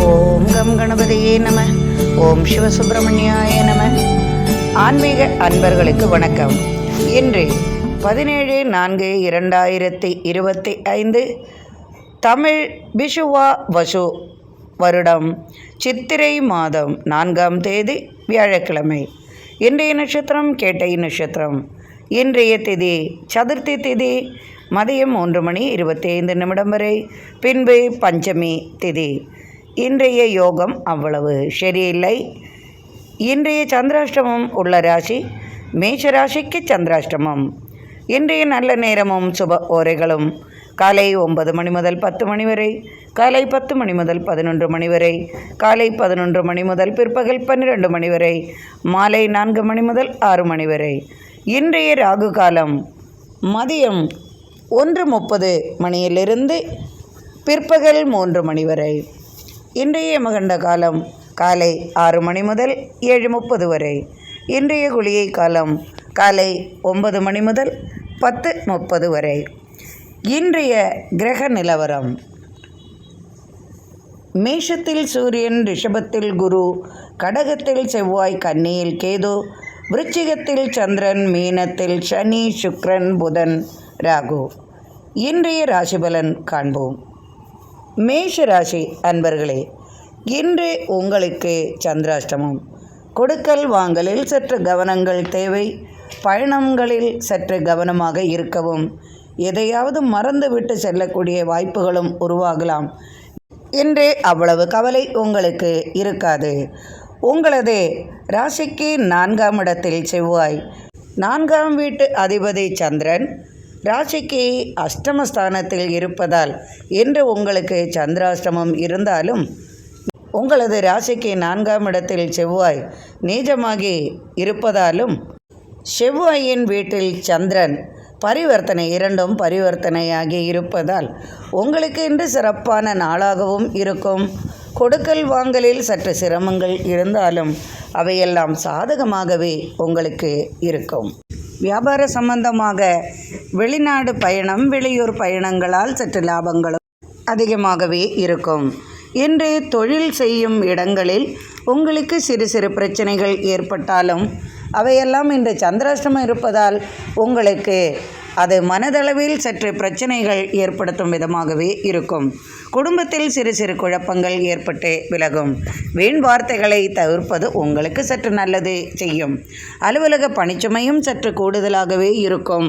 ஓம் come கணபதியே நம. ஓம் சிவசுப்பிரமணியாய நம. ஆன்மீக அன்பர்களுக்கு வணக்கம். இன்று 17/4/2025 தமிழ் விஷுவா வசு வருடம் சித்திரை மாதம் 4ஆம் தேதி வியாழக்கிழமை. இன்றைய நட்சத்திரம் கேட்டை நட்சத்திரம். இன்றைய திதி சதுர்த்தி திதி மதியம் 3:25 வரை, பின்பு பஞ்சமி திதி. இன்றைய யோகம் அவ்வளவு சரியில்லை. இன்றைய சந்திராஷ்டமம் உள்ள ராசி மேஷராசிக்கு சந்திராஷ்டமம். இன்றைய நல்ல நேரமும் சுப ஓரைகளும் காலை 9 மணி முதல் 10 மணி வரை, காலை 10 மணி முதல் 11 மணி வரை, காலை 11 மணி முதல் பிற்பகல் 12 மணி வரை, மாலை 4 மணி முதல் 6 மணி வரை. இன்றைய ராகு காலம் மதியம் 1:30 மணியிலிருந்து பிற்பகல் 3 மணி வரை. இன்றைய யமகண்ட காலம் காலை 6 மணி முதல் 7:30 வரை. இன்றைய குளிகை காலம் காலை 9 மணி முதல் 10:30 வரை. இன்றைய கிரக நிலவரம்: மேஷத்தில் சூரியன், ரிஷபத்தில் குரு, கடகத்தில் செவ்வாய், கன்னியில் கேது, விருச்சிகத்தில் சந்திரன், மீனத்தில் சனி, சுக்கிரன், புதன், ராகு. இன்றைய ராசிபலன் காண்போம். மேஷ ராசி அன்பர்களே, இன்று உங்களுக்கு சந்திராஷ்டமம். கொடுக்கல் வாங்கலில் சற்று கவனங்கள் தேவை. பயணங்களில் சற்று கவனமாக இருக்கவும். எதையாவது மறந்துவிட்டு செல்லக்கூடிய வாய்ப்புகளும் உருவாகலாம். இன்று அவ்வளவு கவலை உங்களுக்கு இருக்காது. உங்களது ராசிக்கு 4ஆம் இடத்தில் செவ்வாய், 4ஆம் வீட்டு அதிபதி சந்திரன் ராசிக்கு அஷ்டமஸ்தானத்தில் இருப்பதால் இன்று உங்களுக்கு சந்திராஷ்டமம் இருந்தாலும் உங்களது ராசிக்கு 4ஆம் இடத்தில் செவ்வாய் நீச்சமாகி இருப்பதாலும் செவ்வாயின் வீட்டில் சந்திரன் பரிவர்த்தனை, இரண்டும் பரிவர்த்தனையாகி இருப்பதால் உங்களுக்கு இன்று சிறப்பான நாளாகவும் இருக்கும். கொடுக்கல் வாங்கலில் சற்று சிரமங்கள் இருந்தாலும் அவையெல்லாம் சாதகமாகவே உங்களுக்கு இருக்கும். வியாபார சம்பந்தமாக வெளிநாடு பயணம், வெளியூர் பயணங்களால் சற்று லாபங்களும் அதிகமாகவே இருக்கும். இன்று தொழில் செய்யும் இடங்களில் உங்களுக்கு சிறு சிறு பிரச்சனைகள் ஏற்பட்டாலும் அவையெல்லாம் இன்று சந்திராஷ்டமம் இருப்பதால் உங்களுக்கு அது மனதளவில் சற்று பிரச்சனைகள் ஏற்படுத்தும் விதமாகவே இருக்கும். குடும்பத்தில் சிறு சிறு குழப்பங்கள் ஏற்பட்டு விலகும். வீண் வார்த்தைகளை தவிர்ப்பது உங்களுக்கு சற்று நல்லது செய்யும். அலுவலக பணிச்சுமையும் சற்று கூடுதலாகவே இருக்கும்.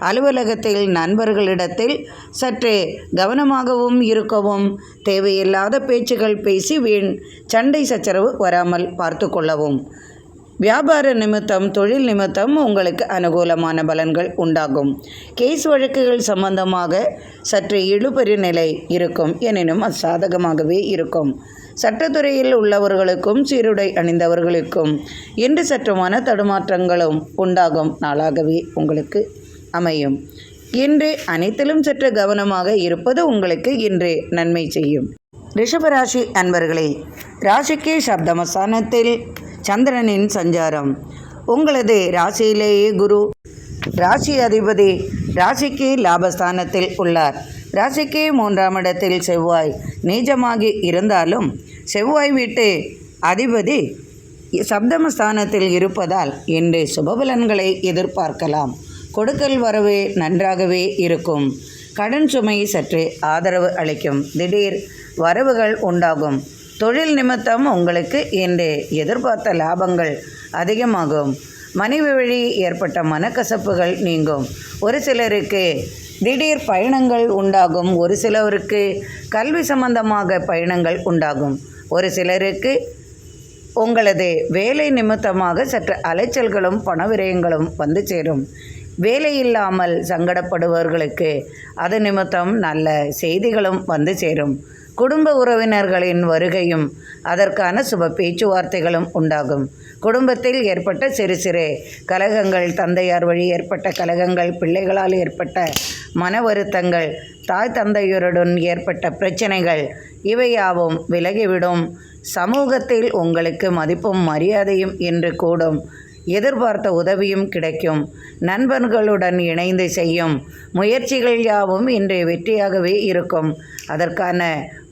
அலுவலகத்தில் நண்பர்களிடத்தில் சற்று கவனமாகவும் இருக்கவும். தேவையில்லாத பேச்சுகள் பேசி வீண் சண்டை சச்சரவு வராமல் பார்த்து கொள்ளவும். வியாபார நிமித்தம், தொழில் நிமித்தம் உங்களுக்கு அனுகூலமான பலன்கள் உண்டாகும். கேஸ் வழக்குகள் சம்பந்தமாக சற்று இழுபறி நிலை இருக்கும். எனினும் அது சாதகமாகவே இருக்கும். சட்டத்துறையில் உள்ளவர்களுக்கும் சீருடை அணிந்தவர்களுக்கும் இன்று சற்று மன தடுமாற்றங்களும் உண்டாகும் நாளாகவே உங்களுக்கு அமையும். இன்று அனைத்திலும் சற்று கவனமாக இருப்பது உங்களுக்கு இன்று நன்மை செய்யும். ரிஷபராசி அன்பர்களே, ராசிக்கு சப்தமஸ்தானத்தில் சந்திரனின் சஞ்சாரம். உங்களது ராசியிலேயே குரு, ராசி அதிபதி, ராசிக்கு லாபஸ்தானத்தில் உள்ளார். ராசிக்கு 3ஆம் இடத்தில் செவ்வாய் நீச்சமாகி இருந்தாலும் செவ்வாய் வீட்டு அதிபதி சப்தமஸ்தானத்தில் இருப்பதால் இன்று சுபபலன்களை எதிர்பார்க்கலாம். கொடுக்கல் வரவு நன்றாகவே இருக்கும். கடன் சுமை சற்று ஆதரவு அளிக்கும். திடீர் வரவுகள் உண்டாகும். தொழில் நிமித்தம் உங்களுக்கு இன்று எதிர்பார்த்த லாபங்கள் அதிகமாகும். மனைவி வழி ஏற்பட்ட மனக்கசப்புகள் நீங்கும். ஒரு சிலருக்கு திடீர் பயணங்கள் உண்டாகும். ஒரு சிலருக்கு கல்வி சம்பந்தமாக பயணங்கள் உண்டாகும். ஒரு சிலருக்கு உங்களது வேலை நிமித்தமாக சற்று அலைச்சல்களும் பணவிரயங்களும் வந்து சேரும். வேலையில்லாமல் சங்கடப்படுபவர்களுக்கு அது நிமித்தம் நல்ல செய்திகளும் வந்து சேரும். குடும்ப உறவினர்களின் வருகையும் அதற்கான சுப பேச்சுவார்த்தைகளும் உண்டாகும். குடும்பத்தில் ஏற்பட்ட சிறு சிறு கலகங்கள், தந்தையார் வழி ஏற்பட்ட கலகங்கள், பிள்ளைகளால் ஏற்பட்ட மன வருத்தங்கள், தாய் தந்தையருடன் ஏற்பட்ட பிரச்சனைகள் இவையாவும் விலகிவிடும். சமூகத்தில் உங்களுக்கு மதிப்பும் மரியாதையும் இன்று கூடும். எதிர்பார்த்த உதவியும் கிடைக்கும். நண்பர்களுடன் இணைந்து செய்யும் முயற்சிகள் யாவும் இன்று வெற்றியாகவே இருக்கும். அதற்கான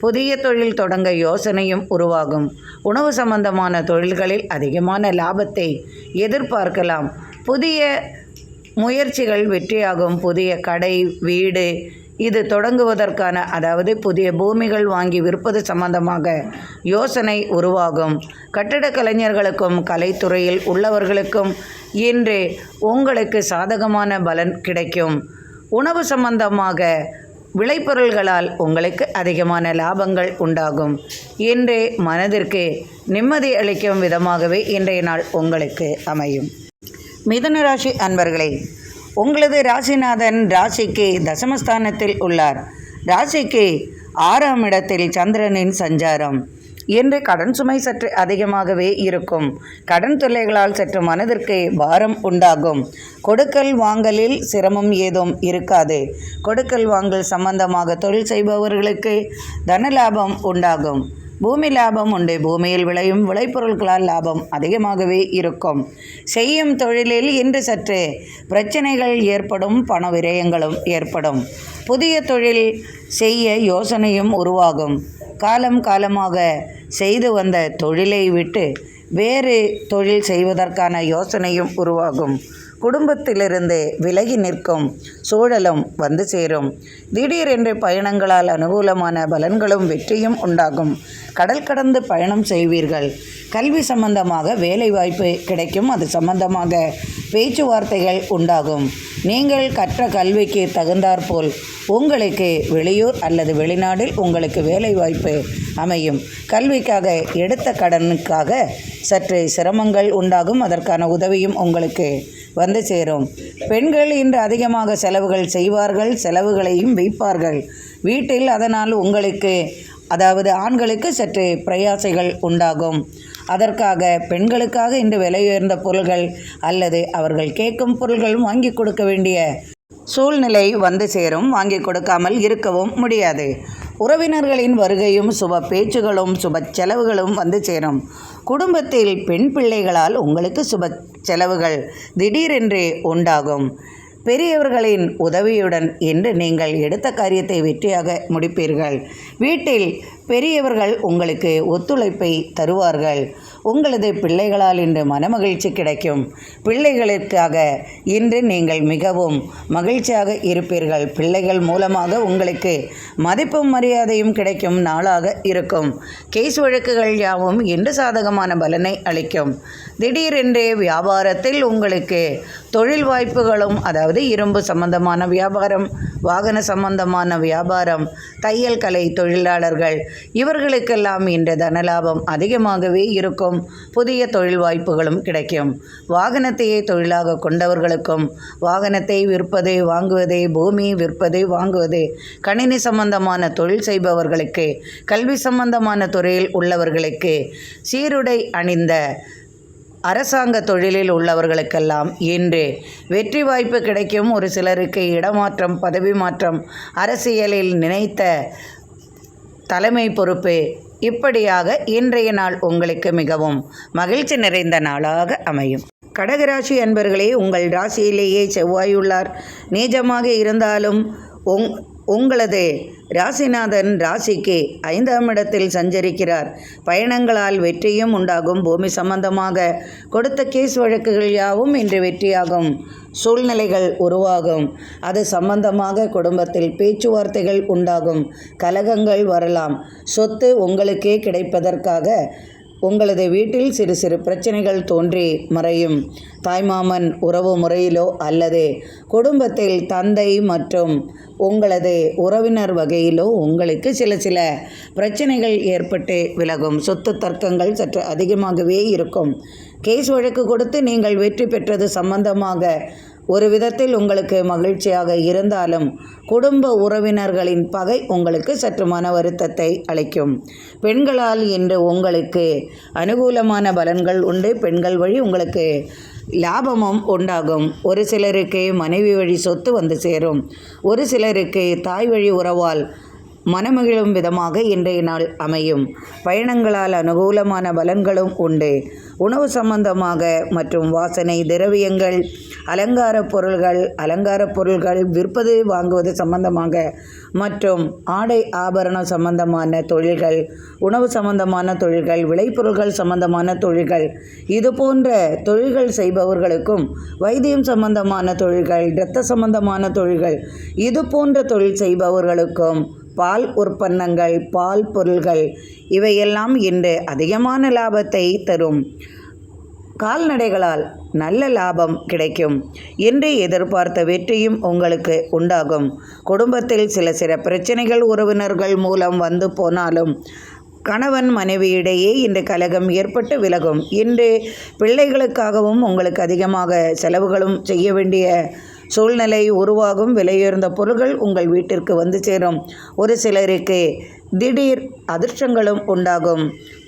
புதிய தொழில் தொடங்க யோசனையும் உருவாகும். உணவு சம்பந்தமான தொழில்களில் அதிகமான லாபத்தை எதிர்பார்க்கலாம். புதிய முயற்சிகள் வெற்றியாகும். புதிய கடை, வீடு இது தொடங்குவதற்கான, அதாவது புதிய பூமிகள் வாங்கி விற்பது சம்பந்தமாக யோசனை உருவாகும். கட்டிடக் கலைஞர்களுக்கும் கலைத்துறையில் உள்ளவர்களுக்கும் இன்று உங்களுக்கு சாதகமான பலன் கிடைக்கும். உணவு சம்பந்தமாக விளைபொருள்களால் உங்களுக்கு அதிகமான லாபங்கள் உண்டாகும். இன்று மனதிற்கு நிம்மதி அளிக்கும் விதமாகவே இன்றைய நாள் உங்களுக்கு அமையும். மிதுன ராசி அன்பர்களே, உங்களது ராசிநாதன் ராசிக்கு தசமஸ்தானத்தில் உள்ளார். ராசிக்கு 6ஆம் இடத்தில் சந்திரனின் சஞ்சாரம். இன்று கடன் சுமை சற்று அதிகமாகவே இருக்கும். கடன் தொல்லைகளால் சற்று மனதிற்கு பாரம் உண்டாகும். கொடுக்கல் வாங்கலில் சிரமம் ஏதும் இருக்காது. கொடுக்கல் வாங்கல் சம்பந்தமாக தொழில் செய்பவர்களுக்கு தனலாபம் உண்டாகும். பூமி லாபம் உண்டு. பூமியில் விளையும் விளைபொருட்களால் லாபம் அதிகமாகவே இருக்கும். செய்யும் தொழிலில் இன்று சற்று பிரச்சனைகள் ஏற்படும். பண விரயங்களும் ஏற்படும். புதிய தொழில் செய்ய யோசனையும் உருவாகும். காலமாக செய்து வந்த தொழிலை விட்டு வேறு தொழில் செய்வதற்கான யோசனையும் உருவாகும். குடும்பத்திலிருந்து விலகி நிற்கும் சூழலும் வந்து சேரும். திடீரென்று பயணங்களால் அனுகூலமான பலன்களும் வெற்றியும் உண்டாகும். கடல் கடந்து பயணம் செய்வீர்கள். கல்வி சம்பந்தமாக வேலை வாய்ப்பு கிடைக்கும். அது சம்பந்தமாக பேச்சுவார்த்தைகள் உண்டாகும். நீங்கள் கற்ற கல்விக்கு தகுந்தாற்போல் உங்களுக்கு வெளியூர் அல்லது வெளிநாட்டில் உங்களுக்கு வேலை வாய்ப்பு அமையும். கல்விக்காக எடுத்த கடனுக்காக சற்று சிரமங்கள் உண்டாகும். அதற்கான உதவியும் உங்களுக்கு வந்து சேரும். பெண்கள் இன்று அதிகமாக செலவுகள் செய்வார்கள். செலவுகளையும் வைப்பார்கள் வீட்டில். அதனால் உங்களுக்கு, அதாவது ஆண்களுக்கு சற்று பிரயாசைகள் உண்டாகும். அதற்காக பெண்களுக்காக இன்று விலையுயர்ந்த பொருள்கள் அல்லது அவர்கள் கேட்கும் பொருள்கள் வாங்கி கொடுக்க வேண்டிய சூழ்நிலை வந்து சேரும். வாங்கி கொடுக்காமல் இருக்கவும் முடியாது. உறவினர்களின் வருகையும் சுப பேச்சுகளும் சுப செலவுகளும் வந்து சேரும். குடும்பத்தில் பெண் பிள்ளைகளால் உங்களுக்கு சுப செலவுகள் திடீரென்று உண்டாகும். பெரியவர்களின் உதவியுடன் இன்று நீங்கள் எடுத்த காரியத்தை வெற்றியாக முடிப்பீர்கள். வீட்டில் பெரியவர்கள் உங்களுக்கு ஒத்துழைப்பை தருவார்கள். உங்களது பிள்ளைகளால் இன்று மனமகிழ்ச்சி கிடைக்கும். பிள்ளைகளுக்காக இன்று நீங்கள் மிகவும் மகிழ்ச்சியாக இருப்பீர்கள். பிள்ளைகள் மூலமாக உங்களுக்கு மதிப்பும் மரியாதையும் கிடைக்கும் நாளாக இருக்கும். கேஸ் வழக்குகள் யாவும் இன்று சாதகமான பலனை அளிக்கும். திடீரென்று வியாபாரத்தில் உங்களுக்கு தொழில் வாய்ப்புகளும், அதாவது இரும்பு சம்பந்தமான வியாபாரம், வாகன சம்பந்தமான வியாபாரம், தையல் கலை தொழிலாளர்கள் இவர்களுக்கெல்லாம் இன்று தனலாபம் அதிகமாகவே இருக்கும். புதிய தொழில் வாய்ப்புகளும் கிடைக்கும். வாகனத்தையே தொழிலாக கொண்டவர்களுக்கும் வாகனத்தை விற்பது வாங்குவது, பூமி விற்பது வாங்குவது, கணினி சம்பந்தமான தொழில் செய்பவர்களுக்கு, கல்வி சம்பந்தமான துறையில் உள்ளவர்களுக்கு, சீருடை அணிந்த அரசாங்க தொழிலில் உள்ளவர்களுக்கெல்லாம் இன்று வெற்றி வாய்ப்பு கிடைக்கும். ஒரு சிலருக்கு இடமாற்றம், பதவி மாற்றம், அரசியலில் நினைத்த தலைமை பொறுப்பு, இப்படியாக இன்றைய நாள் உங்களுக்கு மிகவும் மகிழ்ச்சி நிறைந்த நாளாக அமையும். கடகராசி அன்பர்களே, உங்கள் ராசியிலேயே செவ்வாய் உள்ளார். நீச்சமாக இருந்தாலும் உங்களது ராசிநாதன் ராசிக்கு 5ஆம் இடத்தில் சஞ்சரிக்கிறார். பயணங்களால் வெற்றியும் உண்டாகும். பூமி சம்பந்தமாக கொடுத்த கேஸ் வழக்குகள் யாவும் இன்று வெற்றியாகும். சூழ்நிலைகள் உருவாகும். அது சம்பந்தமாக குடும்பத்தில் பேச்சுவார்த்தைகள் உண்டாகும். கலகங்கள் வரலாம். சொத்து உங்களுக்கே கிடைப்பதற்காக உங்களது வீட்டில் சிறு சிறு பிரச்சனைகள் தோன்றி மறையும். தாய்மாமன் உறவு முறையிலோ அல்லது குடும்பத்தில் தந்தை மற்றும் உங்களது உறவினர் வகையிலோ உங்களுக்கு சில பிரச்சனைகள் ஏற்பட்டு விலகும். சொத்து தர்க்கங்கள் சற்று அதிகமாகவே இருக்கும். கேஸ் வழக்கு கொடுத்து நீங்கள் வெற்றி பெற்றது சம்பந்தமாக ஒரு விதத்தில் உங்களுக்கு மகிழ்ச்சியாக இருந்தாலும் குடும்ப உறவினர்களின் பகை உங்களுக்கு சற்று மன வருத்தத்தை அளிக்கும். பெண்களால் இன்று உங்களுக்கு அனுகூலமான பலன்கள் உண்டு. பெண்கள் வழி உங்களுக்கு லாபமும் உண்டாகும். ஒரு சிலருக்கு மனைவி வழி சொத்து வந்து சேரும். ஒரு சிலருக்கு தாய் வழி உறவால் மனமகிழும் விதமாக இன்றைய நாள் அமையும். பயணங்களால் அனுகூலமான பலன்களும் உண்டு. உணவு சம்பந்தமாக மற்றும் வாசனை திரவியங்கள், அலங்கார பொருள்கள் விற்பது வாங்குவது சம்பந்தமாக மற்றும் ஆடை ஆபரணம் சம்பந்தமான தொழில்கள், உணவு சம்பந்தமான தொழில்கள், விளைபொருள்கள் சம்பந்தமான தொழில்கள், இது போன்ற தொழில்கள் செய்பவர்களுக்கும், வைத்தியம் சம்பந்தமான தொழில்கள், இரத்த சம்பந்தமான தொழில்கள், இது போன்ற தொழில் செய்பவர்களுக்கும், பால் உற்பன்னங்கள், பால் பொருள்கள் இவையெல்லாம் இன்று அதிகமான லாபத்தை தரும். கால்நடைகளால் நல்ல லாபம் கிடைக்கும். இன்று எதிர்பார்த்த வெற்றியும் உங்களுக்கு உண்டாகும். குடும்பத்தில் சில பிரச்சனைகள் உறவினர்கள் மூலம் வந்து போனாலும் கணவன் மனைவியிடையே இன்று கலகம் ஏற்பட்டு விலகும். இன்று பிள்ளைகளுக்காகவும் உங்களுக்கு அதிகமாக செலவுகளும் செய்ய வேண்டிய சூழ்நிலை உருவாகும். விலையுயர்ந்த பொருட்கள் உங்கள் வீட்டிற்கு வந்து சேரும். ஒரு சிலருக்கு திடீர் அதிர்ஷ்டங்களும் உண்டாகும்.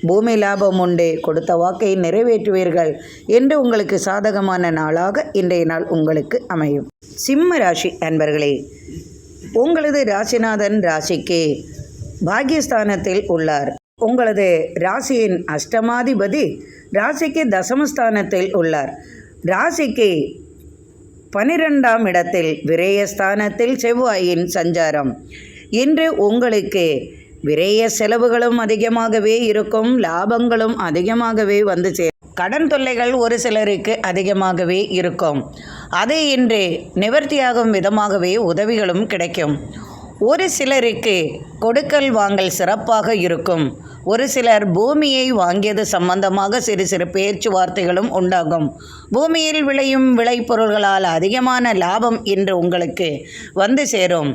பூமி லாபம் உண்டு. கொடுத்த வாக்கை நிறைவேற்றுவீர்கள் என்று உங்களுக்கு சாதகமான நாளாக இன்றைய நாள் உங்களுக்கு அமையும். சிம்ம ராசி அன்பர்களே, உங்களது ராசிநாதன் ராசிக்கு பாக்கியஸ்தானத்தில் உள்ளார். உங்களது ராசியின் அஷ்டமாதிபதி ராசிக்கு தசமஸ்தானத்தில் உள்ளார். ராசிக்கு 12ஆம் இடத்தில் விரயஸ்தானத்தில் செவ்வாயின் சஞ்சாரம். இன்று உங்களுக்கு விரய செலவுகளும் அதிகமாகவே இருக்கும். லாபங்களும் அதிகமாகவே வந்து சேரும். கடன் தொல்லைகள் ஒரு சிலருக்கு அதிகமாகவே இருக்கும். அது இன்று நிவர்த்தியாகும் விதமாகவே உதவிகளும் கிடைக்கும். ஒரு சிலருக்கு கொடுக்கல் வாங்கல் சிறப்பாக இருக்கும். ஒரு சிலர் பூமியை வாங்கியது சம்பந்தமாக சிறு பேச்சுவார்த்தைகளும் உண்டாகும். பூமியில் விளையும் விளைபொருள்களால் அதிகமான லாபம் இன்று உங்களுக்கு வந்து சேரும்.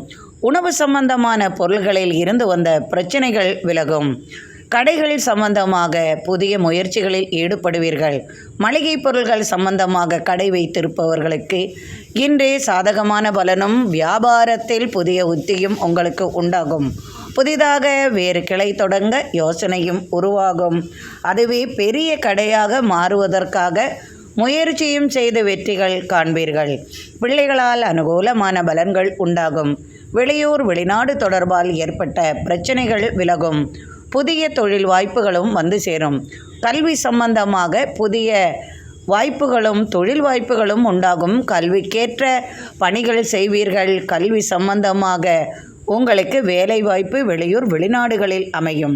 உணவு சம்பந்தமான பொருள்களில் இருந்து வந்த பிரச்சனைகள் விலகும். கடைகள் சம்பந்தமாக புதிய முயற்சிகளில் ஈடுபடுவீர்கள். மளிகை பொருள்கள் சம்பந்தமாக கடை வைத்திருப்பவர்களுக்கு இன்று சாதகமான பலனும் வியாபாரத்தில் புதிய உத்தியும் உங்களுக்கு உண்டாகும். புதிதாக வேறு கிளை தொடங்க யோசனையும் உருவாகும். அதுவே பெரிய கடையாக மாறுவதற்காக முயற்சியும் செய்து வெற்றிகள் காண்பீர்கள். பிள்ளைகளால் அனுகூலமான பலன்கள் உண்டாகும். வெளியூர் வெளிநாடு தொடர்பால் ஏற்பட்ட பிரச்சனைகள் விலகும். புதிய தொழில் வாய்ப்புகளும் வந்து சேரும். கல்வி சம்பந்தமாக புதிய வாய்ப்புகளும் தொழில் வாய்ப்புகளும் உண்டாகும். கல்விக்கேற்ற பணிகள் செய்வீர்கள். கல்வி சம்பந்தமாக உங்களுக்கு வேலை வாய்ப்பு வெளியூர் வெளிநாடுகளில் அமையும்.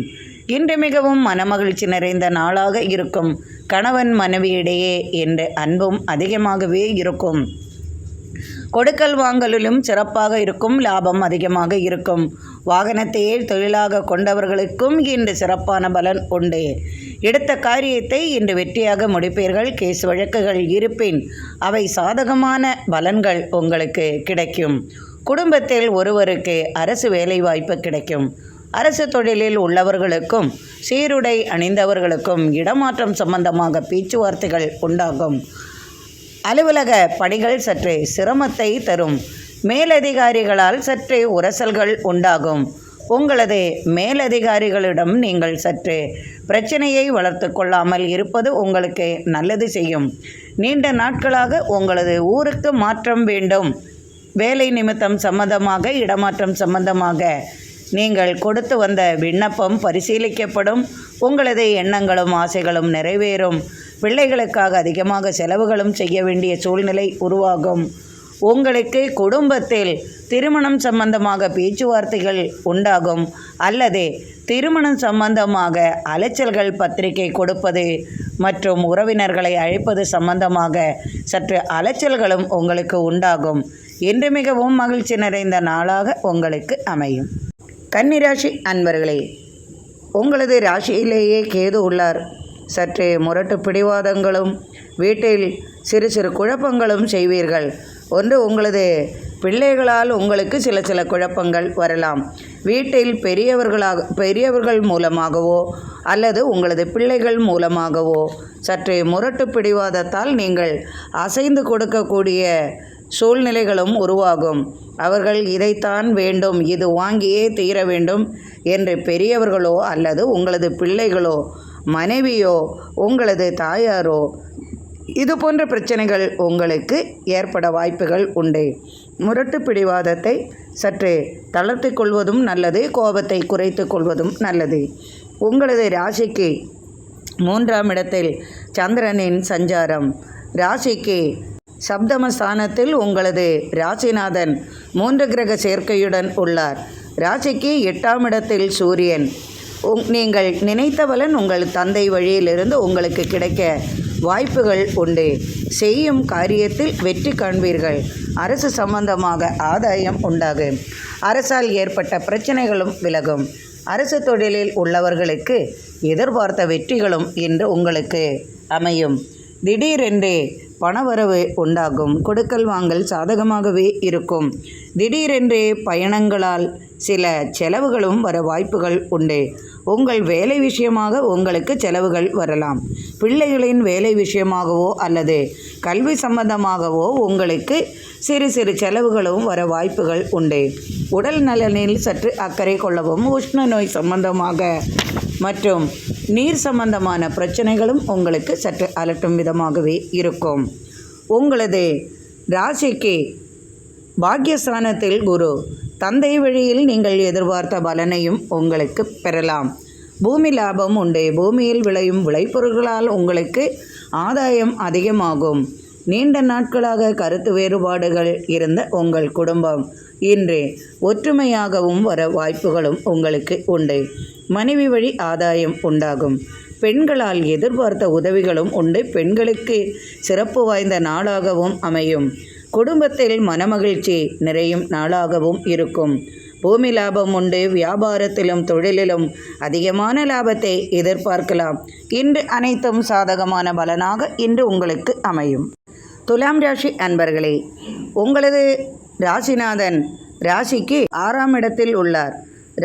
இன்று மிகவும் மனமகிழ்ச்சி நிறைந்த நாளாக இருக்கும். கணவன் மனைவியிடையே இன்று அன்பும் அதிகமாகவே இருக்கும். கொடுக்கல் வாங்கலிலும் சிறப்பாக இருக்கும். லாபம் அதிகமாக இருக்கும். வாகனத்தையே தொழிலாக கொண்டவர்களுக்கும் இன்று சிறப்பான பலன் உண்டு. எடுத்த காரியத்தை இன்று வெற்றியாக முடிப்பீர்கள். கேஸ் வழக்குகள் இருப்பின் அவை சாதகமான பலன்கள் உங்களுக்கு கிடைக்கும். குடும்பத்தில் ஒருவருக்கு அரசு வேலை வாய்ப்பு கிடைக்கும். அரசு தொழிலில் உள்ளவர்களுக்கும் சீருடை அணிந்தவர்களுக்கும் இடமாற்றம் சம்பந்தமாக பேச்சுவார்த்தைகள் உண்டாகும். அலுவலக பணிகள் சற்று சிரமத்தை தரும். மேலதிகாரிகளால் சற்று உரசல்கள் உண்டாகும். உங்களது மேலதிகாரிகளிடம் நீங்கள் சற்று பிரச்சனையை வளர்த்து கொள்ளாமல் இருப்பது உங்களுக்கு நல்லது செய்யும். நீண்ட நாட்களாக உங்களது ஊருக்கு மாற்றம் வேண்டும். வேலை நிமித்தம் சம்பந்தமாக இடமாற்றம் சம்பந்தமாக நீங்கள் கொடுத்து வந்த விண்ணப்பம் பரிசீலிக்கப்படும். உங்களது எண்ணங்களும் ஆசைகளும் நிறைவேறும். பிள்ளைகளுக்காக அதிகமாக செலவுகளும் செய்ய வேண்டிய சூழ்நிலை உருவாகும். உங்களுக்கு குடும்பத்தில் திருமணம் சம்பந்தமாக பேச்சுவார்த்தைகள் உண்டாகும். அல்லது திருமணம் சம்பந்தமாக அலைச்சல்கள், பத்திரிகை கொடுப்பது மற்றும் உறவினர்களை அழைப்பது சம்பந்தமாக சற்று அலைச்சல்களும் உங்களுக்கு உண்டாகும். இன்று மிகவும் மகிழ்ச்சி நிறைந்த நாளாக உங்களுக்கு அமையும். கன்னிராசி அன்பர்களே, உங்களது ராசியிலேயே கேது உள்ளார். சற்று முரட்டு பிடிவாதங்களும் வீட்டில் சிறு குழப்பங்களும் செய்வீர்கள். ஒன்று, உங்களது பிள்ளைகளால் உங்களுக்கு சில குழப்பங்கள் வரலாம். வீட்டில் பெரியவர்கள் மூலமாகவோ அல்லது உங்களது பிள்ளைகள் மூலமாகவோ சற்று முரட்டு பிடிவாதத்தால் நீங்கள் அசைந்து கொடுக்கக்கூடிய சூழ்நிலைகளும் உருவாகும். அவர்கள் இதைத்தான் வேண்டும், இது வாங்கியே தீர வேண்டும் என்று பெரியவர்களோ அல்லது உங்களது பிள்ளைகளோ, மனைவியோ, உங்களது தாயாரோ இது போன்ற பிரச்சனைகள் உங்களுக்கு ஏற்பட வாய்ப்புகள் உண்டு. முரட்டு பிடிவாதத்தை சற்று தளர்த்து கொள்வதும் நல்லது, கோபத்தை குறைத்து கொள்வதும் நல்லது. உங்களது ராசிக்கு 3ஆம் இடத்தில் சந்திரனின் சஞ்சாரம். ராசிக்கு சப்தமஸ்தானத்தில் உங்களது ராசிநாதன் 3 கிரக சேர்க்கையுடன் உள்ளார். ராசிக்கு 8ஆம் இடத்தில் சூரியன். நீங்கள் நினைத்த பலன் உங்கள் தந்தை வழியிலிருந்து உங்களுக்கு கிடைக்க வாய்ப்புகள் உண்டு. செய்யும் காரியத்தில் வெற்றி காண்பீர்கள். அரசு சம்பந்தமாக ஆதாயம் உண்டாகும். அரசால் ஏற்பட்ட பிரச்சனைகளும் விலகும். அரசு தொழிலில் உள்ளவர்களுக்கு எதிர்பார்த்த வெற்றிகளும் இன்று உங்களுக்கு அமையும். திடீரென்று பணவரவு உண்டாகும். கொடுக்கல் வாங்கல் சாதகமாகவே இருக்கும். திடீரென்று பயணங்களால் சில செலவுகளும் வர வாய்ப்புகள் உண்டு. உங்கள் வேலை விஷயமாக உங்களுக்கு செலவுகள் வரலாம். பிள்ளைகளின் வேலை விஷயமாகவோ அல்லது கல்வி சம்பந்தமாகவோ உங்களுக்கு சிறு சிறு செலவுகளும் வர வாய்ப்புகள் உண்டு. உடல் நலனில் சற்று அக்கறை கொள்ளவும். உஷ்ண நோய் சம்பந்தமாக மற்றும் நீர் சம்பந்தமான பிரச்சனைகளும் உங்களுக்கு சற்று அலட்டும் விதமாகவே இருக்கும். உங்களது ராசிக்கு பாக்யஸ்தானத்தில் குரு. தந்தை வழியில் நீங்கள் எதிர்பார்த்த பலனையும் உங்களுக்கு பெறலாம். பூமி லாபம் உண்டு. பூமியில் விளையும் விளைபொருட்களால் உங்களுக்கு ஆதாயம் அதிகமாகும். நீண்ட நாட்களாக கருத்து வேறுபாடுகள் இருந்த உங்கள் குடும்பம் இன்று ஒற்றுமையாகவும் வர வாய்ப்புகளும் உங்களுக்கு உண்டு. மனைவி வழி ஆதாயம் உண்டாகும். பெண்களால் எதிர்பார்த்த உதவிகளும் உண்டு. பெண்களுக்கு சிறப்பு வாய்ந்த நாளாகவும் அமையும். குடும்பத்தில் மனமகிழ்ச்சி நிறையும் நாளாகவும் இருக்கும். பூமி லாபம் உண்டு. வியாபாரத்திலும் தொழிலிலும் அதிகமான லாபத்தை எதிர்பார்க்கலாம். இன்று அனைத்தும் சாதகமான பலனாக இன்று உங்களுக்கு அமையும். துலாம் ராசி அன்பர்களே, உங்களது ராசிநாதன் ராசிக்கு 6ஆம் இடத்தில் உள்ளார்.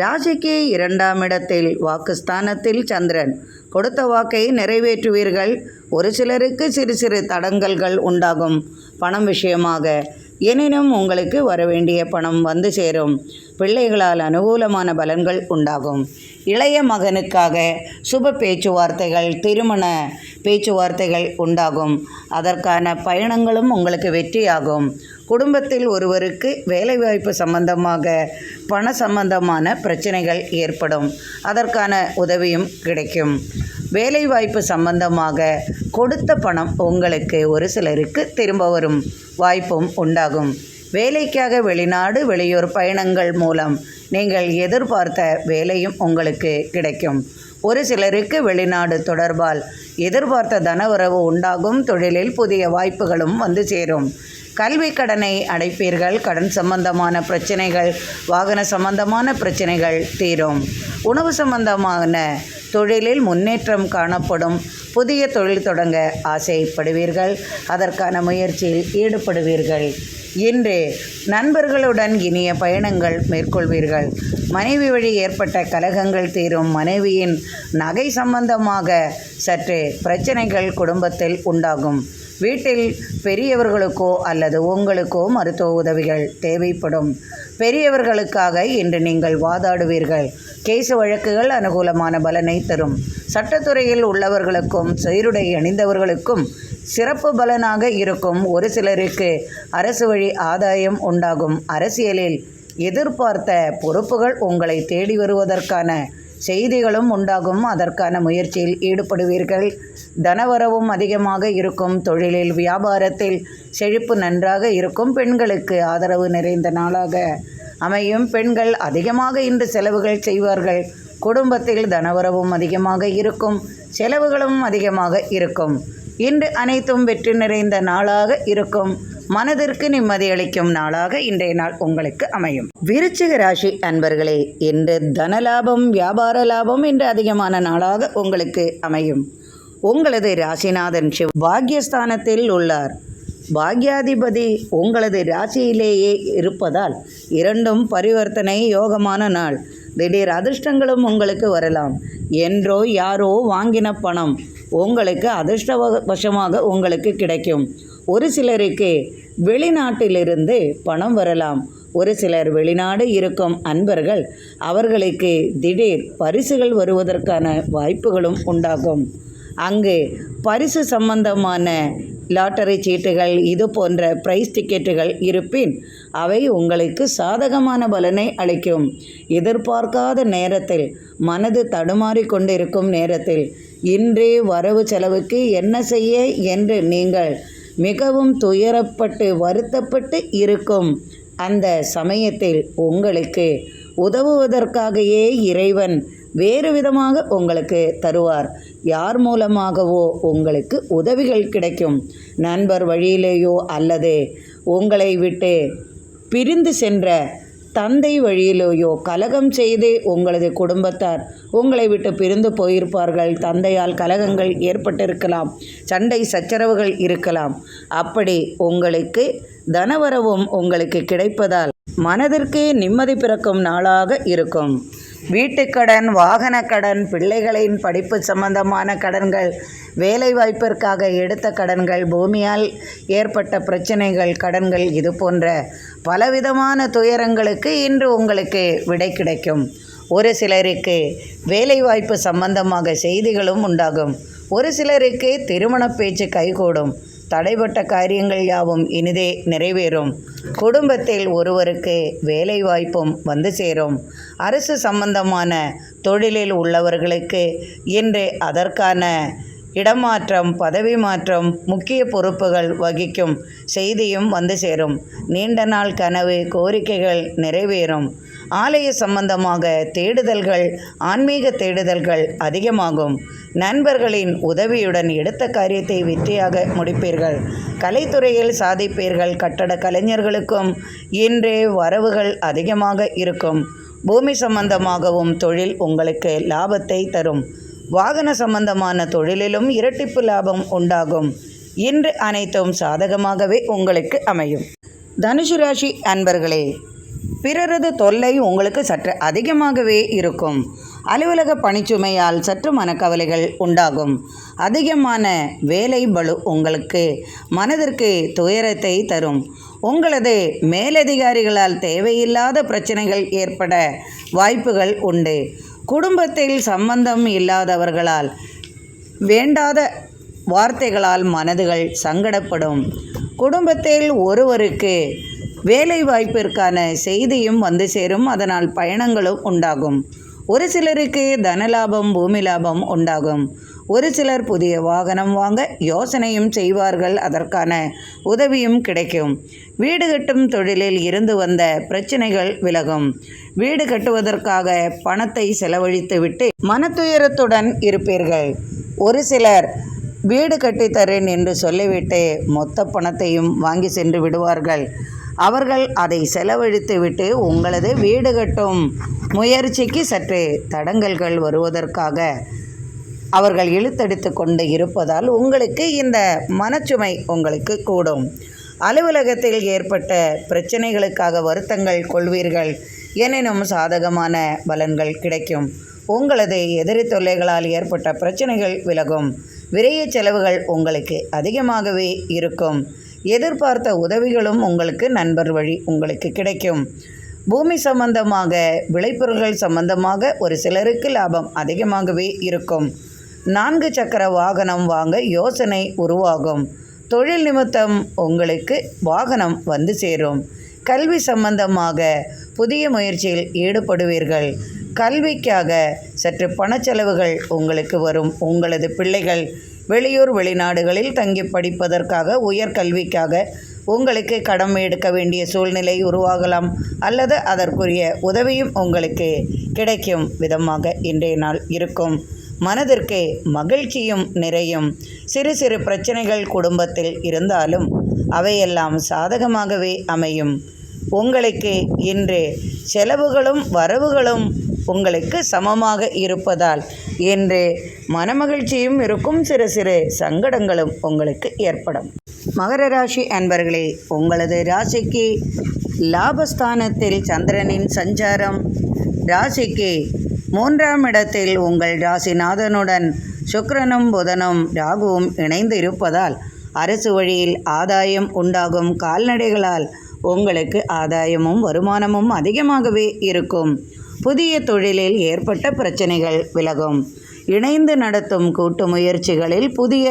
ராசிக்கு 2ஆம் இடத்தில் வாக்குஸ்தானத்தில் சந்திரன். கொடுத்த வாக்கை நிறைவேற்றுவீர்கள். ஒரு சிலருக்கு சிறு சிறு தடங்கல்கள் உண்டாகும் பணம் விஷயமாக. எனினும் உங்களுக்கு வரவேண்டிய பணம் வந்து சேரும். பிள்ளைகளால் அனுகூலமான பலன்கள் உண்டாகும். இளைய மகனுக்காக சுப பேச்சுவார்த்தைகள், திருமண பேச்சுவார்த்தைகள் உண்டாகும். அதற்கான பயணங்களும் உங்களுக்கு வெற்றியாகும். குடும்பத்தில் ஒருவருக்கு வேலைவாய்ப்பு சம்பந்தமாக பண சம்பந்தமான பிரச்சனைகள் ஏற்படும். அதற்கான உதவியும் கிடைக்கும். வேலைவாய்ப்பு சம்பந்தமாக கொடுத்த பணம் உங்களுக்கு ஒரு சிலருக்கு திரும்ப வரும் வாய்ப்பும் உண்டாகும். வேலைக்காக வெளிநாடு வெளியூர் பயணங்கள் மூலம் நீங்கள் எதிர்பார்த்த வேலையும் உங்களுக்கு கிடைக்கும். ஒரு சிலருக்கு வெளிநாடு தொடர்பால் எதிர்பார்த்த தனவரவு உண்டாகும். தொழிலில் புதிய வாய்ப்புகளும் வந்து சேரும். கல்வி கடனை அடைப்பீர்கள். கடன் சம்பந்தமான பிரச்சனைகள், வாகன சம்பந்தமான பிரச்சனைகள் தீரும். உணவு சம்பந்தமான தொழிலில் முன்னேற்றம் காணப்படும். புதிய தொழில் தொடங்க ஆசைப்படுவீர்கள். அதற்கான முயற்சியில் ஈடுபடுவீர்கள். இன்று நண்பர்களுடன் இனிய பயணங்கள் மேற்கொள்வீர்கள். மனைவி வழி ஏற்பட்ட கலகங்கள் தீரும். மனைவியின் நகை சம்பந்தமாக சற்று பிரச்சனைகள் குடும்பத்தில் உண்டாகும். வீட்டில் பெரியவர்களுக்கோ அல்லது உங்களுக்கோ மருத்துவ உதவிகள் தேவைப்படும். பெரியவர்களுக்காக இன்று நீங்கள் வாதாடுவீர்கள். கேசு வழக்குகள் அனுகூலமான பலனை தரும். சட்டத்துறையில் உள்ளவர்களுக்கும் சீருடை அணிந்தவர்களுக்கும் சிறப்பு பலனாக இருக்கும். ஒரு சிலருக்கு அரசு வழி ஆதாயம் உண்டாகும். அரசியலில் எதிர்பார்த்த பொறுப்புகள் உங்களை தேடி வருவதற்கான செய்திகளும் உண்டாகும். அதற்கான முயற்சியில் ஈடுபடுவீர்கள். தனவரவும் அதிகமாக இருக்கும். தொழிலில் வியாபாரத்தில் செழிப்பு நன்றாக இருக்கும். பெண்களுக்கு ஆதரவு நிறைந்த நாளாக அமையும். பெண்கள் அதிகமாக இன்று செலவுகள் செய்வார்கள். குடும்பத்தில் தனவரவும் அதிகமாக இருக்கும். செலவுகளும் அதிகமாக இருக்கும். இன்று அனைத்தும் வெற்றி நிறைந்த நாளாக இருக்கும். மனதிற்கு நிம்மதி அளிக்கும் நாளாக இன்றைய நாள் உங்களுக்கு அமையும். விருச்சிக ராசி அன்பர்களே, இன்று தனலாபம், வியாபார லாபம் இன்று அதிகமான நாளாக உங்களுக்கு அமையும். உங்களது ராசிநாதன் சிவ பாக்யஸ்தானத்தில் உள்ளார். பாக்யாதிபதி உங்களது ராசியிலேயே இருப்பதால் இரண்டும் பரிவர்த்தனை யோகமான நாள். திடீர் அதிர்ஷ்டங்களும் உங்களுக்கு வரலாம். என்றோ யாரோ வாங்கின பணம் உங்களுக்கு அதிர்ஷ்டவசமாக உங்களுக்கு கிடைக்கும். ஒரு சிலருக்கு வெளிநாட்டிலிருந்து பணம் வரலாம். ஒரு சிலர் வெளிநாடு இருக்கும் அன்பர்கள் அவர்களுக்கு திடீர் பரிசுகள் வருவதற்கான வாய்ப்புகளும் உண்டாகும். அங்கு பரிசு சம்பந்தமான லாட்டரி சீட்டுகள் இது போன்ற பிரைஸ் டிக்கெட்டுகள் இருப்பின் அவை உங்களுக்கு சாதகமான பலனை அளிக்கும். எதிர்பார்க்காத நேரத்தில் மனது தடுமாறி கொண்டிருக்கும் நேரத்தில் இன்றே வரவு செலவுக்கு என்ன செய்ய என்று நீங்கள் மிகவும் துயரப்பட்டு வருத்தப்பட்டு இருக்கும் அந்த சமயத்தில் உங்களுக்கு உதவுவதற்காகவே இறைவன் வேறு விதமாக உங்களுக்கு தருவார். யார் மூலமாகவோ உங்களுக்கு உதவிகள் கிடைக்கும். நண்பர் வழியிலேயோ அல்லது உங்களை விட்டு பிரிந்து சென்ற தந்தை வழியிலேயோ கலகம் செய்து உங்களது குடும்பத்தார் உங்களை விட்டு பிரிந்து போயிருப்பார்கள். தந்தையால் கலகங்கள் ஏற்பட்டிருக்கலாம், சண்டை சச்சரவுகள் இருக்கலாம். அப்படி உங்களுக்கு தனவரவும் உங்களுக்கு கிடைப்பதால் மனதிற்கு நிம்மதி பிறக்கும் நாளாக இருக்கும். வீட்டுக்கடன், வாகன கடன், பிள்ளைகளின் படிப்பு சம்பந்தமான கடன்கள், வேலைவாய்ப்பிற்காக எடுத்த கடன்கள், பூமியால் ஏற்பட்ட பிரச்சனைகள், கடன்கள் இது போன்ற பலவிதமான துயரங்களுக்கு இன்று உங்களுக்கு விடை கிடைக்கும். ஒரு சிலருக்கு வேலைவாய்ப்பு சம்பந்தமாக செய்திகளும் உண்டாகும். ஒரு சிலருக்கு திருமண பேச்சு கைகூடும். தடைப்பட்ட காரியங்கள் யாவும் இனிதே நிறைவேறும். குடும்பத்தில் ஒருவருக்கு வேலை வாய்ப்பும் வந்து சேரும். அரசு சம்பந்தமான தொழிலில் உள்ளவர்களுக்கு இன்று அதற்கான இடமாற்றம், பதவி மாற்றம், முக்கிய பொறுப்புகள் வகிக்கும் செய்தியும் வந்து சேரும். நீண்ட நாள் கனவு, கோரிக்கைகள் நிறைவேறும். ஆலய சம்பந்தமாக தேடுதல்கள், ஆன்மீக தேடுதல்கள் அதிகமாகும். நண்பர்களின் உதவியுடன் எடுத்த காரியத்தை வெற்றியாக முடிப்பீர்கள். கலைத்துறையில் சாதிப்பீர்கள். கட்டட கலைஞர்களுக்கும் இன்று வரவுகள் அதிகமாக இருக்கும். பூமி சம்பந்தமாகவும் தொழில் உங்களுக்கு லாபத்தை தரும். வாகன சம்பந்தமான தொழிலிலும் இரட்டிப்பு லாபம் உண்டாகும். இன்று அனைத்தும் சாதகமாகவே உங்களுக்கு அமையும். தனுசு ராசி அன்பர்களே, பிறரது தொல்லை உங்களுக்கு சற்று அதிகமாகவே இருக்கும். அலுவலக பணிச்சுமையால் சற்று மனக்கவலைகள் உண்டாகும். அதிகமான வேலை பளு உங்களுக்கு மனதிற்கு துயரத்தை தரும். உங்களது மேலதிகாரிகளால் தேவையில்லாத பிரச்சனைகள் ஏற்பட வாய்ப்புகள் உண்டு. குடும்பத்தில் சம்பந்தம் இல்லாதவர்களால் வேண்டாத வார்த்தைகளால் மனதுகள் சங்கடப்படும். குடும்பத்தில் ஒருவருக்கு வேலை வாய்ப்பிற்கான செய்தியும் வந்து சேரும். அதனால் பயணங்களும் உண்டாகும். ஒரு சிலருக்கு தனலாபம், பூமி லாபம் உண்டாகும். ஒரு சிலர் புதிய வாகனம் வாங்க யோசனையும் செய்வார்கள். அதற்கான உதவியும் கிடைக்கும். வீடு கட்டும் தொழிலில் இருந்து வந்த பிரச்சனைகள் விலகும். வீடு கட்டுவதற்காக பணத்தை செலவழித்துவிட்டு மனத்துயரத்துடன் இருப்பீர்கள். ஒரு சிலர் வீடு கட்டித்தரேன் என்று சொல்லிவிட்டு மொத்த பணத்தையும் வாங்கி சென்று விடுவார்கள். அவர்கள் அதை செலவழித்துவிட்டு உங்களது வீடு கட்டும் முயற்சிக்கு சற்று தடங்கல்கள் வருவதற்காக அவர்கள் இழுத்தடித்து கொண்டு இருப்பதால் உங்களுக்கு இந்த மனச்சுமை உங்களுக்கு கூடும். அலுவலகத்தில் ஏற்பட்ட பிரச்சனைகளுக்காக வருத்தங்கள் கொள்வீர்கள். எனினும் சாதகமான பலன்கள் கிடைக்கும். உங்களது எதிரி தொல்லைகளால் ஏற்பட்ட பிரச்சனைகள் விலகும். விரைய செலவுகள் உங்களுக்கு அதிகமாகவே இருக்கும். எதிர்பார்த்த உதவிகளும் உங்களுக்கு நண்பர் வழி உங்களுக்கு கிடைக்கும். பூமி சம்பந்தமாக, விளைபொருள்கள் சம்பந்தமாக ஒரு சிலருக்கு லாபம் அதிகமாகவே இருக்கும். 4 சக்கர வாகனம் வாங்க யோசனை உருவாகும். தொழில் நிமித்தம் உங்களுக்கு வாகனம் வந்து சேரும். கல்வி சம்பந்தமாக புதிய முயற்சியில் ஈடுபடுவீர்கள். கல்விக்காக சற்று பணச்செலவுகள் உங்களுக்கு வரும். உங்களது பிள்ளைகள் வெளியூர், வெளிநாடுகளில் தங்கி படிப்பதற்காக, உயர்கல்விக்காக உங்களுக்கு கடன் எடுக்க வேண்டிய சூழ்நிலை உருவாகலாம். அல்லது அதற்குரிய உதவியும் உங்களுக்கு கிடைக்கும் விதமாக இன்றைய நாள் இருக்கும். மனதிற்கு மகிழ்ச்சியும் நிறையும். சிறு சிறு பிரச்சனைகள் குடும்பத்தில் இருந்தாலும் அவையெல்லாம் சாதகமாகவே அமையும். உங்களுக்கு இன்று செலவுகளும் வரவுகளும் உங்களுக்கு சமமாக இருப்பதால் இன்று மனமகிழ்ச்சியும் இருக்கும். சிறு சிறு சங்கடங்களும் உங்களுக்கு ஏற்படும். மகர ராசி அன்பர்களே, உங்களது ராசிக்கு லாபஸ்தானத்தில் சந்திரனின் சஞ்சாரம், ராசிக்கு 3ஆம் இடத்தில் உங்கள் ராசிநாதனுடன் சுக்கிரனும் புதனும் ராகுவும் இணைந்து இருப்பதால் அரசு வழியில் ஆதாயம் உண்டாகும். கால்நடைகளால் உங்களுக்கு ஆதாயமும் வருமானமும் அதிகமாகவே இருக்கும். புதிய தொழிலில் ஏற்பட்ட பிரச்சனைகள் விலகும். இணைந்து நடத்தும் கூட்டு முயற்சிகளில் புதிய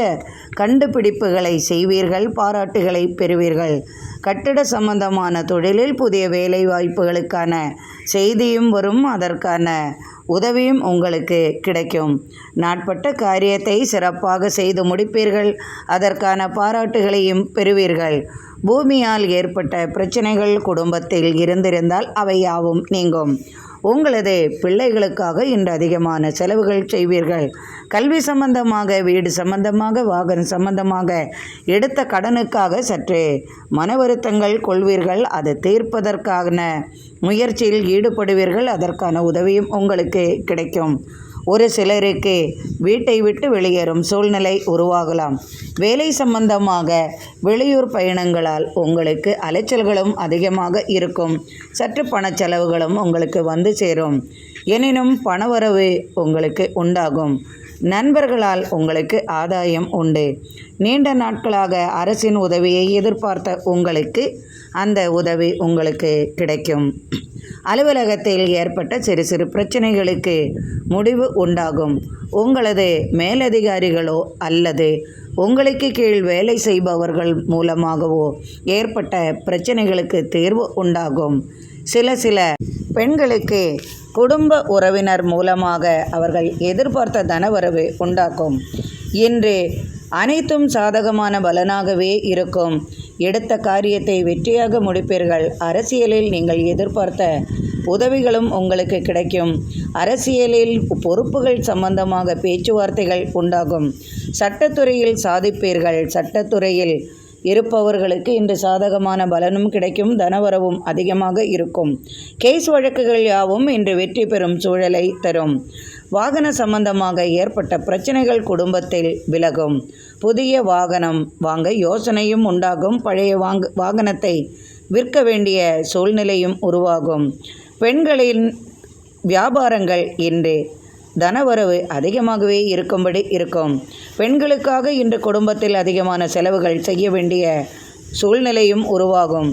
கண்டுபிடிப்புகளை செய்வீர்கள், பாராட்டுகளை பெறுவீர்கள். கட்டிட சம்பந்தமான தொழிலில் புதிய வேலை வாய்ப்புகளுக்கான செய்தியும் வரும், அதற்கான உதவியும் உங்களுக்கு கிடைக்கும். நாட்பட்ட காரியத்தை சிறப்பாக செய்து முடிப்பீர்கள், அதற்கான பாராட்டுகளையும் பெறுவீர்கள். பூமியால் ஏற்பட்ட பிரச்சனைகள் குடும்பத்தில் இருந்திருந்தால் அவை யாவும் நீங்கும். உங்களது பிள்ளைகளுக்காக இன்று அதிகமான செலவுகள் செய்வீர்கள். கல்வி சம்பந்தமாக, வீடு சம்பந்தமாக, வாகனம் சம்பந்தமாக எடுத்த கடனுக்காக சற்று மன வருத்தங்கள் கொள்வீர்கள். அது தீர்ப்பதற்கான முயற்சியில் ஈடுபடுவீர்கள், அதற்கான உதவியும் உங்களுக்கு கிடைக்கும். ஒரு சிலருக்கு வீட்டை விட்டு வெளியேறும் சூழ்நிலை உருவாகலாம். வேலை சம்பந்தமாக வெளியூர் பயணங்களால் உங்களுக்கு அலைச்சல்களும் அதிகமாக இருக்கும். சற்று பணச்செலவுகளும் உங்களுக்கு வந்து சேரும். எனினும் பணவரவு உங்களுக்கு உண்டாகும். நண்பர்களால் உங்களுக்கு ஆதாயம் உண்டு. நீண்ட நாட்களாக அரசின் உதவியை எதிர்பார்த்த உங்களுக்கு அந்த உதவி உங்களுக்கு கிடைக்கும். அலுவலகத்தில் ஏற்பட்ட சிறு சிறு பிரச்சனைகளுக்கு முடிவு உண்டாகும். உங்களது மேலதிகாரிகளோ அல்லது உங்களுக்கு கீழ் வேலை செய்பவர்கள் மூலமாகவோ ஏற்பட்ட பிரச்சனைகளுக்கு தீர்வு உண்டாகும். சில பெண்களுக்கு குடும்ப உறவினர் மூலமாக அவர்கள் எதிர்பார்த்த தனவரவு உண்டாக்கும். இன்று அனைத்தும் சாதகமான பலனாகவே இருக்கும். எடுத்த காரியத்தை வெற்றியாக முடிப்பீர்கள். அரசியலில் நீங்கள் எதிர்பார்த்த உதவிகளும் உங்களுக்கு கிடைக்கும். அரசியலில் பொறுப்புகள் சம்பந்தமாக பேச்சுவார்த்தைகள் உண்டாகும். சட்டத்துறையில் சாதிப்பீர்கள். சட்டத்துறையில் இருப்பவர்களுக்கு இன்று சாதகமான பலனும் கிடைக்கும், தனவரவும் அதிகமாக இருக்கும். கேஸ் வழக்குகள் யாவும் இன்று வெற்றி பெறும் சூழலை தரும். வாகன சம்பந்தமாக ஏற்பட்ட பிரச்சனைகள் குடும்பத்தில் விலகும். புதிய வாகனம் வாங்க யோசனையும் உண்டாகும். பழைய வாகனத்தை விற்க வேண்டிய சூழ்நிலையும் உருவாகும். பெண்களின் வியாபாரங்கள் இன்று தனவரவு அதிகமாகவே இருக்கும்படி இருக்கும். பெண்களுக்காக இன்று குடும்பத்தில் அதிகமான செலவுகள் செய்ய வேண்டிய சூழ்நிலையும் உருவாகும்.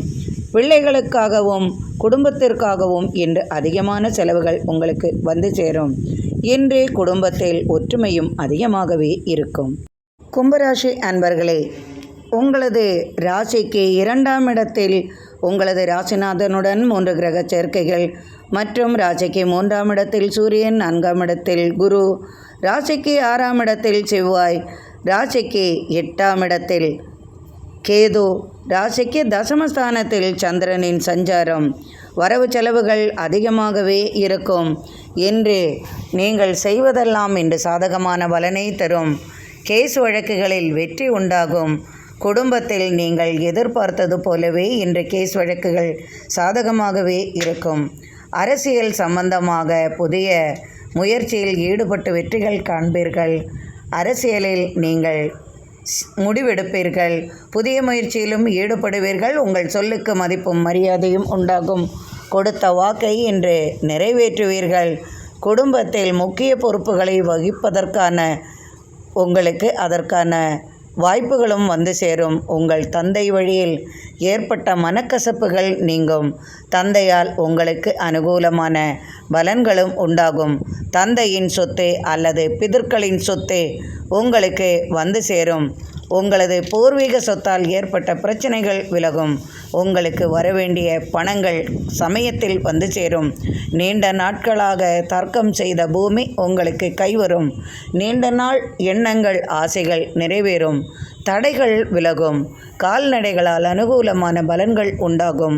பிள்ளைகளுக்காகவும் குடும்பத்திற்காகவும் இன்று அதிகமான செலவுகள் உங்களுக்கு வந்து சேரும். இன்று குடும்பத்தில் ஒற்றுமையும் அதிகமாகவே இருக்கும். கும்பராசி அன்பர்களே, உங்களது ராசிக்கு 2ஆம் இடத்தில் உங்களது ராசிநாதனுடன் 3 கிரக சேர்க்கைகள் மற்றும் ராசிக்கு 3ஆம் இடத்தில் சூரியன், 4ஆம் இடத்தில் குரு, ராசிக்கு 6ஆம் இடத்தில் செவ்வாய், ராசிக்கு 8ஆம் இடத்தில் கேது, ராசிக்கு தசமஸ்தானத்தில் சந்திரனின் சஞ்சாரம். வரவு செலவுகள் அதிகமாகவே இருக்கும். என்று நீங்கள் செய்வதெல்லாம் இன்று சாதகமான பலனை தரும். கேஸ் வழக்குகளில் வெற்றி உண்டாகும். குடும்பத்தில் நீங்கள் எதிர்பார்த்தது போலவே இன்று கேஸ் வழக்குகள் சாதகமாகவே இருக்கும். அரசியல் சம்பந்தமாக புதிய முயற்சியில் ஈடுபட்டு வெற்றிகள் காண்பீர்கள். அரசியலில் நீங்கள் முடிவெடுப்பீர்கள். புதிய முயற்சியிலும் ஈடுபடுவீர்கள். உங்கள் சொல்லுக்கு மதிப்பும் மரியாதையும் உண்டாகும். கொடுத்த வாக்கை இன்று நிறைவேற்றுவீர்கள். குடும்பத்தில் முக்கிய பொறுப்புகளை வகிப்பதற்கான உங்களுக்கு அதற்கான வாய்ப்புகளும் வந்து சேரும். உங்கள் தந்தை வழியில் ஏற்பட்ட மனக்கசப்புகள் நீங்கும். தந்தையால் உங்களுக்கு அனுகூலமான பலன்களும் உண்டாகும். தந்தையின் சொத்து அல்லது பிதர்களின் சொத்து உங்களுக்கு வந்து சேரும். உங்களது பூர்வீக சொத்தால் ஏற்பட்ட பிரச்சனைகள் விலகும். உங்களுக்கு வரவேண்டிய பணங்கள் சமயத்தில் வந்து சேரும். நீண்ட நாட்களாக தர்க்கம் செய்த பூமி உங்களுக்கு கைவரும். நீண்ட நாள் எண்ணங்கள், ஆசைகள் நிறைவேறும். தடைகள் விலகும். கால்நடைகளால் அனுகூலமான பலன்கள் உண்டாகும்.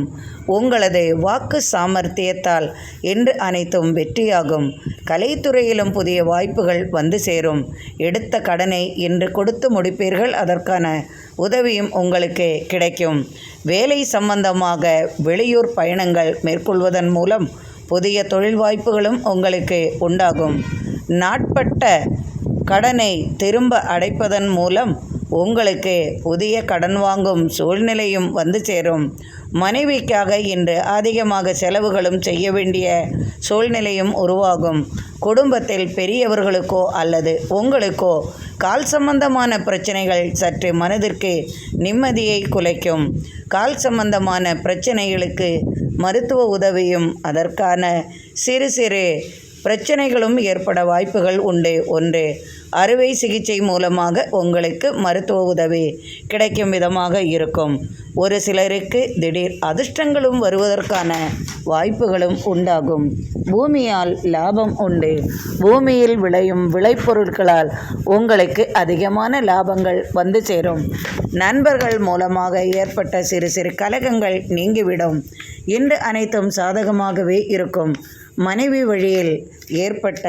உங்களது வாக்கு சாமர்த்தியத்தால் இன்று அனைத்தும் வெற்றியாகும். கலைத்துறையிலும் புதிய வாய்ப்புகள் வந்து சேரும். எடுத்த கடனை இன்று கொடுத்து முடிப்பீர்கள். அதற்கான உதவியும் உங்களுக்கு கிடைக்கும். வேலை சம்பந்தமாக வெளியூர் பயணங்கள் மேற்கொள்வதன் மூலம் புதிய தொழில் வாய்ப்புகளும் உங்களுக்கு உண்டாகும். நாட்பட்ட கடனை திரும்ப அடைப்பதன் மூலம் உங்களுக்கு புதிய கடன் வாங்கும் சூழ்நிலையும் வந்து சேரும். மனைவிக்காக இன்று அதிகமாக செலவுகளும் செய்ய வேண்டிய சூழ்நிலையும் உருவாகும். குடும்பத்தில் பெரியவர்களுக்கோ அல்லது உங்களுக்கோ கால் சம்பந்தமான பிரச்சனைகள் சற்று மனதிற்கு நிம்மதியை குலைக்கும். கால் சம்பந்தமான பிரச்சனைகளுக்கு மருத்துவ உதவியும் அதற்கான சிறு சிறு பிரச்சனைகளும் ஏற்பட வாய்ப்புகள் உண்டு. 1. அறுவை சிகிச்சை மூலமாக உங்களுக்கு மருத்துவ உதவி கிடைக்கும் விதமாக இருக்கும். ஒரு சிலருக்கு திடீர் அதிர்ஷ்டங்களும் வருவதற்கான வாய்ப்புகளும் உண்டாகும். பூமியால் லாபம் உண்டு. பூமியில் விளையும் விளைபொருட்களால் உங்களுக்கு அதிகமான லாபங்கள் வந்து சேரும். நண்பர்கள் மூலமாக ஏற்பட்ட சிறு சிறு கலகங்கள் நீங்கிவிடும். இன்று அனைத்தும் சாதகமாகவே இருக்கும். மனைவி வழியில் ஏற்பட்ட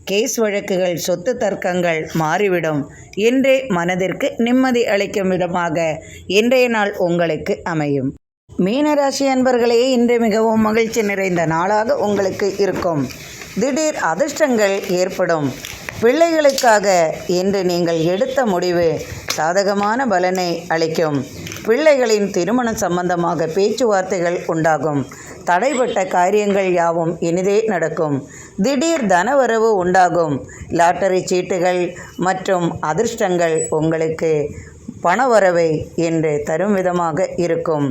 கேஸ் வழக்குகள், சொத்து தர்க்கங்கள் மாறிவிடும். இன்றே மனதிற்கு நிம்மதி அளிக்கும் விதமாக இன்றைய நாள் உங்களுக்கு அமையும். மீனராசி அன்பர்களே, இன்று மிகவும் மகிழ்ச்சி நிறைந்த நாளாக உங்களுக்கு இருக்கும். திடீர் அதிர்ஷ்டங்கள் ஏற்படும். பிள்ளைகளுக்காக இன்று நீங்கள் எடுத்த முடிவு சாதகமான பலனை அளிக்கும். பிள்ளைகளின் திருமணம் சம்பந்தமாக பேச்சுவார்த்தைகள் உண்டாகும். தடைப்பட்ட காரியங்கள் யாவும் இனிதே நடக்கும். திடீர் தனவரவு உண்டாகும். லாட்டரி சீட்டுகள் மற்றும் அதிர்ஷ்டங்கள் உங்களுக்கு பணவரவை என்று தரும் விதமாக இருக்கும்.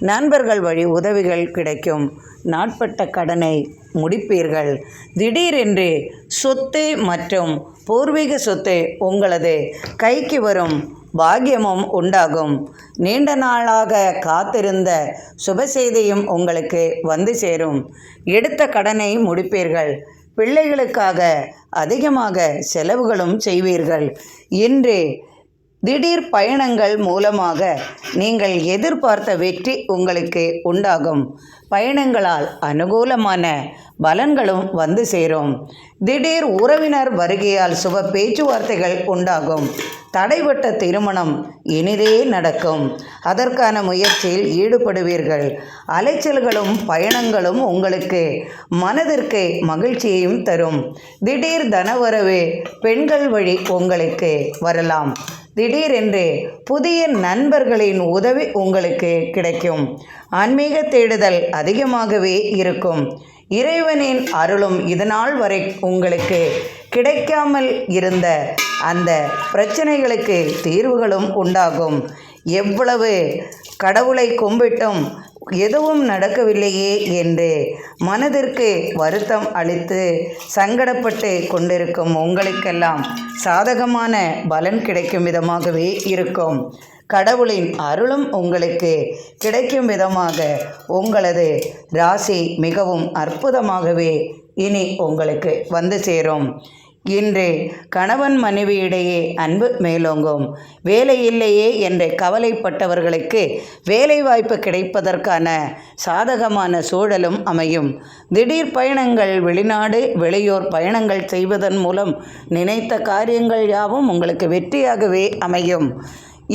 நண்பர்கள் வழி உதவிகள் கிடைக்கும். நாட்பட்ட கடனை முடிப்பீர்கள். திடீரென்று சொத்து மற்றும் பூர்வீக சொத்து உங்களது கைக்கு வரும். பாக்கியமும் உண்டாகும். நீண்ட நாளாக காத்திருந்த சுப செய்தியும் உங்களுக்கு வந்து சேரும். எடுத்த கடனை முடிப்பீர்கள். பிள்ளைகளுக்காக அதிகமாக செலவுகளும் செய்வீர்கள். இன்று திடீர் பயணங்கள் மூலமாக நீங்கள் எதிர்பார்த்த வெற்றி உங்களுக்கு உண்டாகும். பயணங்களால் அனுகூலமான பலன்களும் வந்து சேரும். திடீர் உறவினர் வருகையால் சுப பேச்சுவார்த்தைகள் உண்டாகும். தடைப்பட்ட திருமணம் இனிதே நடக்கும். அதற்கான முயற்சியில் ஈடுபடுவீர்கள். அலைச்சல்களும் பயணங்களும் உங்களுக்கு மனதிற்கு மகிழ்ச்சியையும் தரும். திடீர் தனவரவு பெண்கள் வழி உங்களுக்கு வரலாம். திடீரென்று புதிய நண்பர்களின் உதவி உங்களுக்கு கிடைக்கும். ஆன்மீக தேடுதல் அதிகமாகவே இருக்கும். இறைவனின் அருளும் இதனால் வரை உங்களுக்கு கிடைக்காமல் இருந்த அந்த பிரச்சனைகளுக்கு தீர்வுகளும் உண்டாகும். எவ்வளவு கடவுளை கும்பிட்டும் எதுவும் நடக்கவில்லையே என்று மனதிற்கு வருத்தம் அளித்து சங்கடப்பட்டு கொண்டிருக்கும் உங்களுக்கெல்லாம் சாதகமான பலன் கிடைக்கும் விதமாகவே இருக்கும். கடவுளின் அருளும் உங்களுக்கு கிடைக்கும் விதமாக உங்களது ராசி மிகவும் அற்புதமாகவே இனி உங்களுக்கு வந்து சேரும். இன்று கணவன் மனைவியிடையே அன்பு மேலோங்கும். வேலை இல்லையே என்று கவலைப்பட்டவர்களுக்கு வேலைவாய்ப்பு கிடைப்பதற்கான சாதகமான சூழலும் அமையும். திடீர் பயணங்கள், வெளிநாடு வெளியூர் பயணங்கள் செய்வதன் மூலம் நினைத்த காரியங்கள் யாவும் உங்களுக்கு வெற்றியாகவே அமையும்.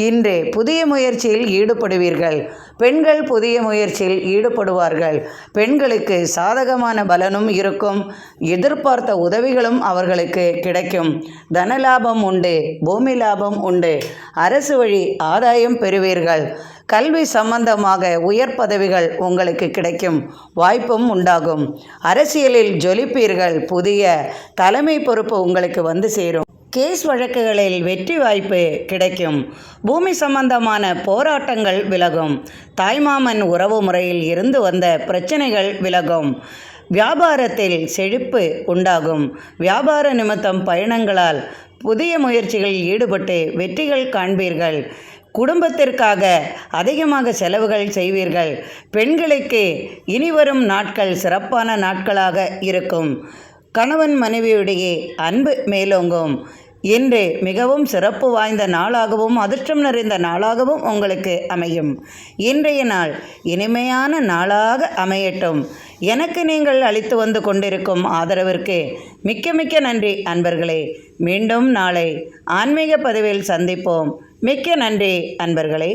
இன்று புதிய முயற்சியில் ஈடுபடுவீர்கள். பெண்கள் புதிய முயற்சியில் ஈடுபடுவார்கள். பெண்களுக்கு சாதகமான பலனும் இருக்கும். எதிர்பார்த்த உதவிகளும் அவர்களுக்கு கிடைக்கும். தனலாபம் உண்டு. பூமி லாபம் உண்டு. அரசு வழி ஆதாயம் பெறுவீர்கள். கல்வி சம்பந்தமாக உயர் பதவிகள் உங்களுக்கு கிடைக்கும் வாய்ப்பும் உண்டாகும். அரசியலில் ஜொலிப்பீர்கள். புதிய தலைமை பொறுப்பு உங்களுக்கு வந்து சேரும். கேஸ் வழக்குகளில் வெற்றி வாய்ப்பு கிடைக்கும். பூமி சம்பந்தமான போராட்டங்கள் விலகும். தாய்மாமன் உறவு முறையில் இருந்து வந்த பிரச்சனைகள் விலகும். வியாபாரத்தில் செழிப்பு உண்டாகும். வியாபார நிமித்தம் பயணங்களால் புதிய முயற்சிகளில் ஈடுபட்டு வெற்றிகள் காண்பீர்கள். குடும்பத்திற்காக அதிகமாக செலவுகள் செய்வீர்கள். பெண்களுக்கு இனிவரும் நாட்கள் சிறப்பான நாட்களாக இருக்கும். கணவன் மனைவியுடைய அன்பு மேலோங்கும். இன்று மிகவும் சிறப்பு வாய்ந்த நாளாகவும் அதிர்ஷ்டம் நிறைந்த நாளாகவும் உங்களுக்கு அமையும். இன்றைய நாள் இனிமையான நாளாக அமையட்டும். எனக்கு நீங்கள் அளித்து வந்து கொண்டிருக்கும் ஆதரவிற்கு மிக்க மிக்க நன்றி அன்பர்களே. மீண்டும் நாளை ஆன்மீக பதிவில் சந்திப்போம். மிக்க நன்றி அன்பர்களே.